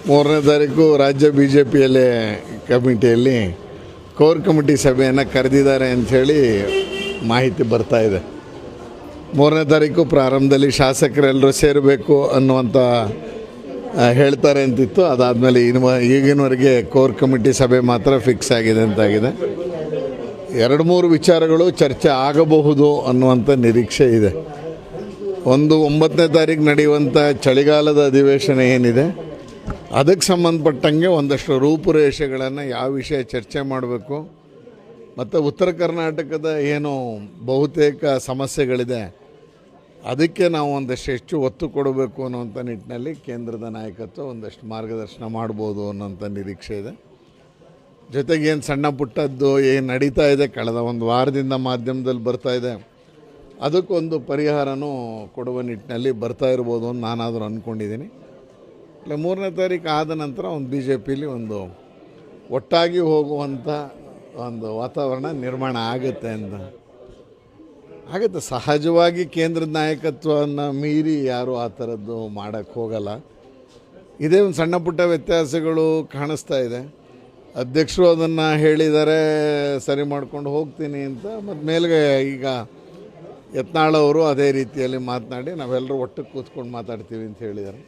3ನೇ ತಾರೀಕು ರಾಜ್ಯ ಬಿ ಜೆ ಪಿಯಲ್ಲಿ ಕಮಿಟಿಯಲ್ಲಿ ಕೋರ್ ಕಮಿಟಿ ಸಭೆಯನ್ನು ಕರೆದಿದ್ದಾರೆ ಅಂಥೇಳಿ ಮಾಹಿತಿ ಬರ್ತಾ ಇದೆ. 3ನೇ ತಾರೀಕು ಪ್ರಾರಂಭದಲ್ಲಿ ಶಾಸಕರೆಲ್ಲರೂ ಸೇರಬೇಕು ಅನ್ನುವಂಥ ಹೇಳ್ತಾರೆ ಅಂತಿತ್ತು. ಅದಾದಮೇಲೆ ಈಗಿನವರೆಗೆ ಕೋರ್ ಕಮಿಟಿ ಸಭೆ ಮಾತ್ರ ಫಿಕ್ಸ್ ಆಗಿದೆ ಅಂತಾಗಿದೆ. 2-3 ವಿಚಾರಗಳು ಚರ್ಚೆ ಆಗಬಹುದು ಅನ್ನುವಂಥ ನಿರೀಕ್ಷೆ ಇದೆ. ಒಂದು 9ನೇ ತಾರೀಕು ನಡೆಯುವಂಥ ಚಳಿಗಾಲದ ಅಧಿವೇಶನ ಏನಿದೆ ಅದಕ್ಕೆ ಸಂಬಂಧಪಟ್ಟಂಗೆ ಒಂದಷ್ಟು ರೂಪುರೇಷೆಗಳನ್ನು ಯಾವ ವಿಷಯ ಚರ್ಚೆ ಮಾಡಬೇಕು ಮತ್ತು ಉತ್ತರ ಕರ್ನಾಟಕದ ಏನು ಬಹುತೇಕ ಸಮಸ್ಯೆಗಳಿದೆ ಅದಕ್ಕೆ ನಾವು ಒಂದಷ್ಟು ಹೆಚ್ಚು ಒತ್ತು ಕೊಡಬೇಕು ಅನ್ನುವಂಥ ನಿಟ್ಟಿನಲ್ಲಿ ಕೇಂದ್ರದ ನಾಯಕತ್ವ ಒಂದಷ್ಟು ಮಾರ್ಗದರ್ಶನ ಮಾಡ್ಬೋದು ಅನ್ನೋಂಥ ನಿರೀಕ್ಷೆ ಇದೆ. ಜೊತೆಗೆ ಏನು ಸಣ್ಣ ಪುಟ್ಟದ್ದು ಏನು ನಡೀತಾ ಇದೆ ಕಳೆದ ಒಂದು ವಾರದಿಂದ ಮಾಧ್ಯಮದಲ್ಲಿ ಬರ್ತಾ ಇದೆ ಅದಕ್ಕೊಂದು ಪರಿಹಾರನೂ ಕೊಡುವ ನಿಟ್ಟಿನಲ್ಲಿ ಬರ್ತಾ ಇರ್ಬೋದು ಅಂತ ನಾನಾದರೂ ಅಂದ್ಕೊಂಡಿದ್ದೀನಿ. ಇಲ್ಲ 3ನೇ ತಾರೀಕು ಆದ ನಂತರ ಒಂದು ಬಿ ಜೆ ಪಿಲಿ ಒಂದು ಒಟ್ಟಾಗಿ ಹೋಗುವಂಥ ಒಂದು ವಾತಾವರಣ ನಿರ್ಮಾಣ ಆಗುತ್ತೆ ಆಗುತ್ತೆ. ಸಹಜವಾಗಿ ಕೇಂದ್ರದ ನಾಯಕತ್ವವನ್ನು ಮೀರಿ ಯಾರೂ ಆ ಥರದ್ದು ಮಾಡೋಕ್ಕೆ ಹೋಗಲ್ಲ. ಇದೇ ಒಂದು ಸಣ್ಣ ಪುಟ್ಟ ವ್ಯತ್ಯಾಸಗಳು ಕಾಣಿಸ್ತಾ ಇದೆ. ಅಧ್ಯಕ್ಷರು ಅದನ್ನು ಹೇಳಿದ್ದಾರೆ ಸರಿ ಮಾಡ್ಕೊಂಡು ಹೋಗ್ತೀನಿ ಅಂತ. ಮತ್ತು ಮೇಲ್ಗೆ ಈಗ ಯತ್ನಾಳ್ ಅವರು ಅದೇ ರೀತಿಯಲ್ಲಿ ಮಾತನಾಡಿ ನಾವೆಲ್ಲರೂ ಒಟ್ಟಿಗೆ ಕೂತ್ಕೊಂಡು ಮಾತಾಡ್ತೀವಿ ಅಂತ ಹೇಳಿದ್ದಾರೆ.